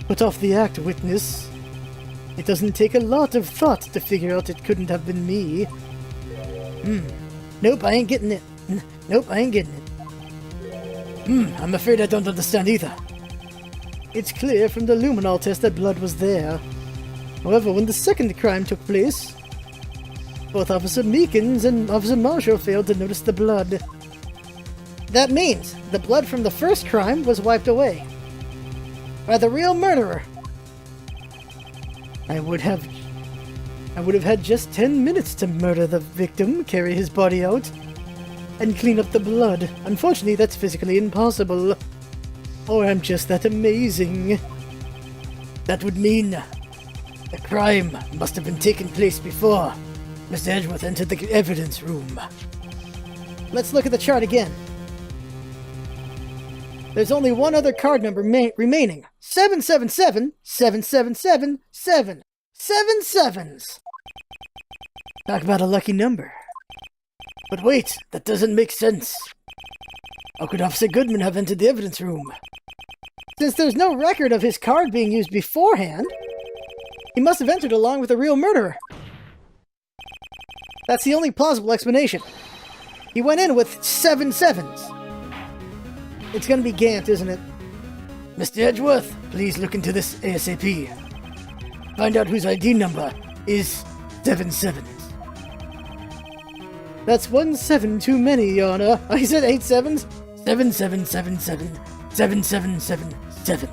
[SPEAKER 1] Put off the act, witness. It doesn't take a lot of thought to figure out it couldn't have been me. Nope, I ain't getting it. Nope, I ain't getting it. I'm afraid I don't understand either. It's clear from the luminol test that blood was there. However, when the second crime took place, both Officer Meekins and Officer Marshall failed to notice the blood. That means the blood from the first crime was wiped away by the real murderer. I would have had just 10 minutes to murder the victim, carry his body out, and clean up the blood. Unfortunately, that's physically impossible. Or I'm just that amazing. That would mean the crime must have been taking place before Mr. Edgeworth entered the evidence room. Let's look at the chart again. There's only one other card number remaining. 777 777 7. 7 sevens. Talk about a lucky number. But wait, that doesn't make sense. How could Officer Goodman have entered the evidence room? Since there's no record of his card being used beforehand, he must have entered along with the real murderer. That's the only plausible explanation. He went in with 7 sevens. It's gonna be Gant, isn't it? Mr. Edgeworth, please look into this ASAP. Find out whose ID number is 7 sevens. That's 1 7 too many, Your Honor. I said 8 sevens. 7777 7777.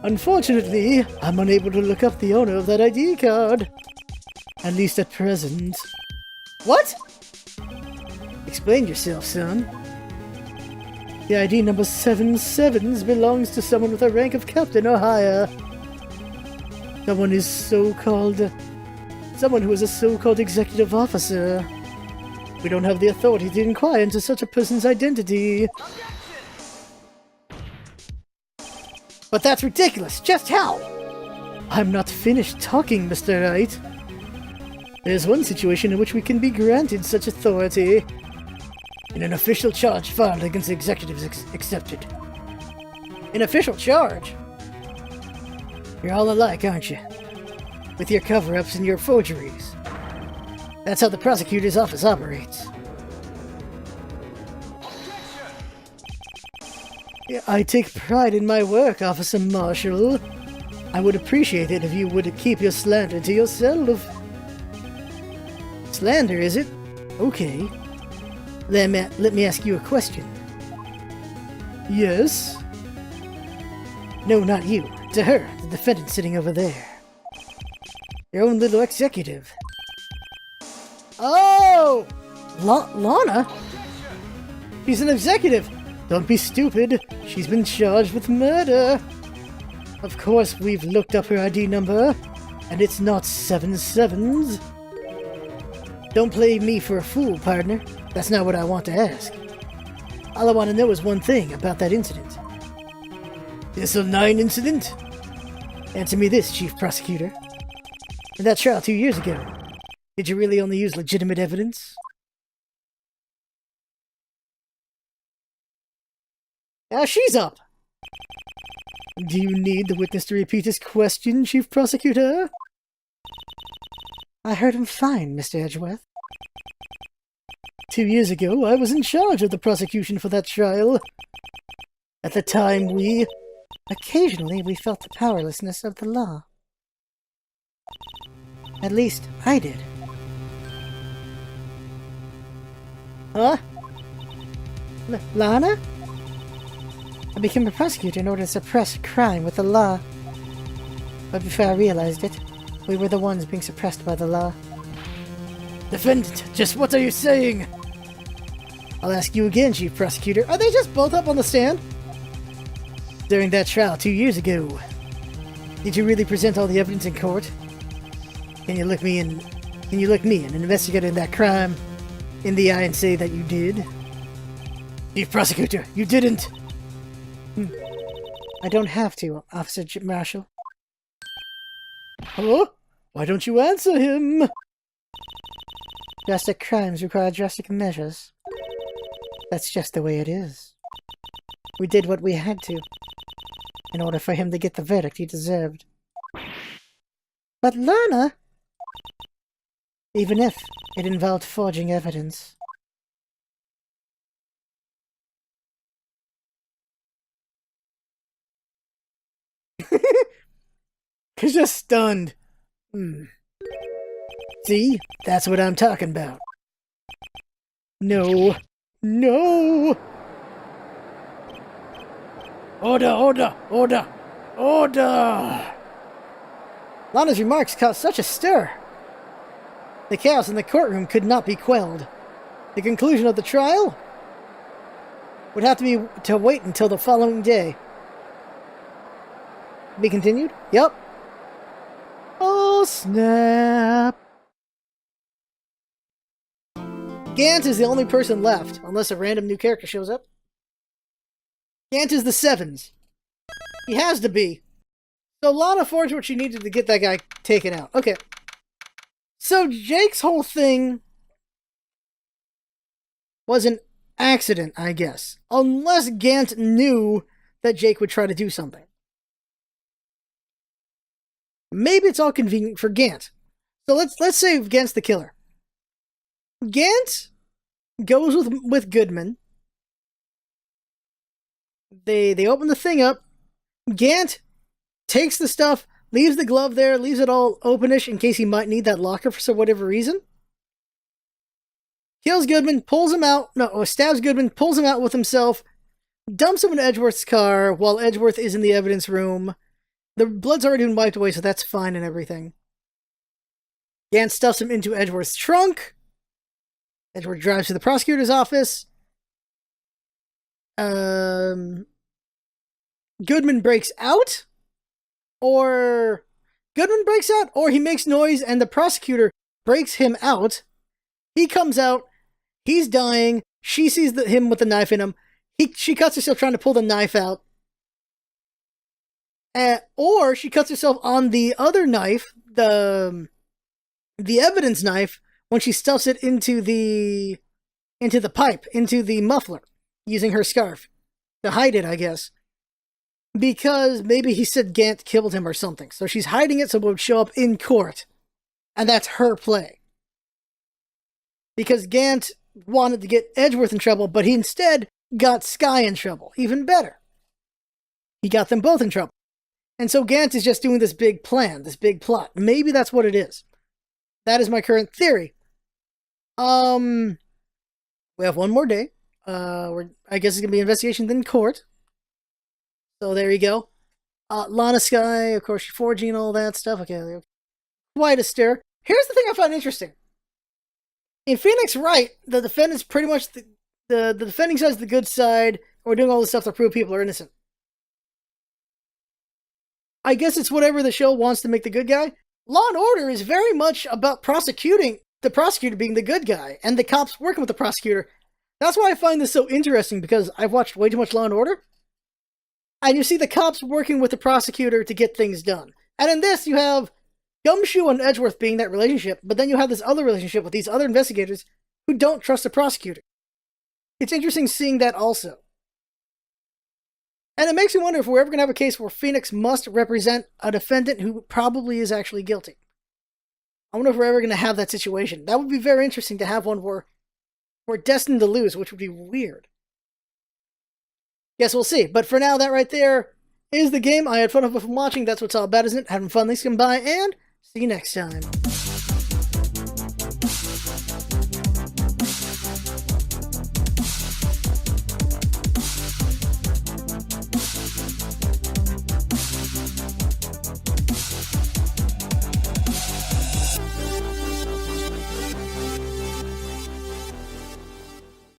[SPEAKER 1] Unfortunately, I'm unable to look up the owner of that ID card. At least at present. What? Explain yourself, son. The ID number 7 sevens belongs to someone with a rank of captain or higher. Someone who is a so-called executive officer. We don't have the authority to inquire into such a person's identity. But that's ridiculous! Just how? I'm not finished talking, Mr. Wright. There's one situation in which we can be granted such authority. In an official charge filed against the executives accepted. An official charge? You're all alike, aren't you? With your cover-ups and your forgeries. That's how the prosecutor's office operates. Yeah, I take pride in my work, Officer Marshall. I would appreciate it if you would keep your slander to yourself. Slander, is it? Okay. Let me ask you a question. Yes? No, not you. To her, the defendant sitting over there. Your own little executive. Oh! Lana? She's an executive. Don't be stupid. She's been charged with murder. Of course, we've looked up her ID number, and it's not 77s. Don't play me for a fool, partner. That's not what I want to ask. All I want to know is one thing about that incident. The SL9 incident? Answer me this, Chief Prosecutor. In that trial 2 years ago, did you really only use legitimate evidence? Now she's up! Do you need the witness to repeat his question, Chief Prosecutor? I heard him fine, Mr. Edgeworth. 2 years ago, I was in charge of the prosecution for that trial. At the time, occasionally we felt the powerlessness of the law. At least, I did. Huh? Lana? I became a prosecutor in order to suppress crime with the law. But before I realized it, we were the ones being suppressed by the law. Defendant, just what are you saying? I'll ask you again, Chief Prosecutor. Are they just both up on the stand? During that trial 2 years ago, did you really present all the evidence in court? Can you look me, an investigator in that crime, in the eye and say that you did? Chief Prosecutor, you didn't! I don't have to, Officer Marshall. Huh? Why don't you answer him? Drastic crimes require drastic measures. That's just the way it is. We did what we had to, in order for him to get the verdict he deserved. But Lana... Even if it involved forging evidence. He's just stunned. See? That's what I'm talking about. No. No! Order, order, order, order! Lana's remarks caused such a stir. The chaos in the courtroom could not be quelled. The conclusion of the trial would have to wait until the following day. Be continued? Yep. Oh, snap. Gant is the only person left, unless a random new character shows up. Gant is the sevens. He has to be. So Lana forged what she needed to get that guy taken out. Okay. So Jake's whole thing was an accident, I guess. Unless Gant knew that Jake would try to do something. Maybe it's all convenient for Gant. So let's say Gant's the killer. Gant goes with Goodman. They open the thing up. Gant takes the stuff, leaves the glove there, leaves it all openish in case he might need that locker for whatever reason. Kills Goodman, pulls him out, stabs Goodman, pulls him out with himself, dumps him in Edgeworth's car while Edgeworth is in the evidence room. The blood's already been wiped away, so that's fine and everything. Gant stuffs him into Edgeworth's trunk. Edgeworth drives to the prosecutor's office. Goodman breaks out, or he makes noise and the prosecutor breaks him out. He comes out, he's dying, she sees him with the knife in him, she cuts herself trying to pull the knife out. Or she cuts herself on the other knife, the evidence knife, when she stuffs it into the pipe, into the muffler, using her scarf to hide it, I guess. Because maybe he said Gant killed him or something. So she's hiding it so it would show up in court. And that's her play. Because Gant wanted to get Edgeworth in trouble, but he instead got Skye in trouble. Even better. He got them both in trouble. And so Gant is just doing this big plan, this big plot. Maybe that's what it is. That is my current theory. We have one more day. I guess it's going to be investigation then court. So there you go. Lana Skye, of course, she's forging and all that stuff. Okay, quite a stir. Here's the thing I find interesting. In Phoenix Wright, the defendant's pretty much the defending side's the good side. We're doing all this stuff to prove people are innocent. I guess it's whatever the show wants to make the good guy. Law and Order is very much about prosecuting the prosecutor being the good guy, and the cops working with the prosecutor. That's why I find this so interesting, because I've watched way too much Law and Order. And you see the cops working with the prosecutor to get things done. And in this, you have Gumshoe and Edgeworth being that relationship, but then you have this other relationship with these other investigators who don't trust the prosecutor. It's interesting seeing that also. And it makes me wonder if we're ever going to have a case where Phoenix must represent a defendant who probably is actually guilty. I wonder if we're ever going to have that situation. That would be very interesting to have one where we're destined to lose, which would be weird. Guess we'll see. But for now, that right there is the game. I had fun with watching. That's what's all about, isn't it? Having fun. Thanks for coming by, and see you next time.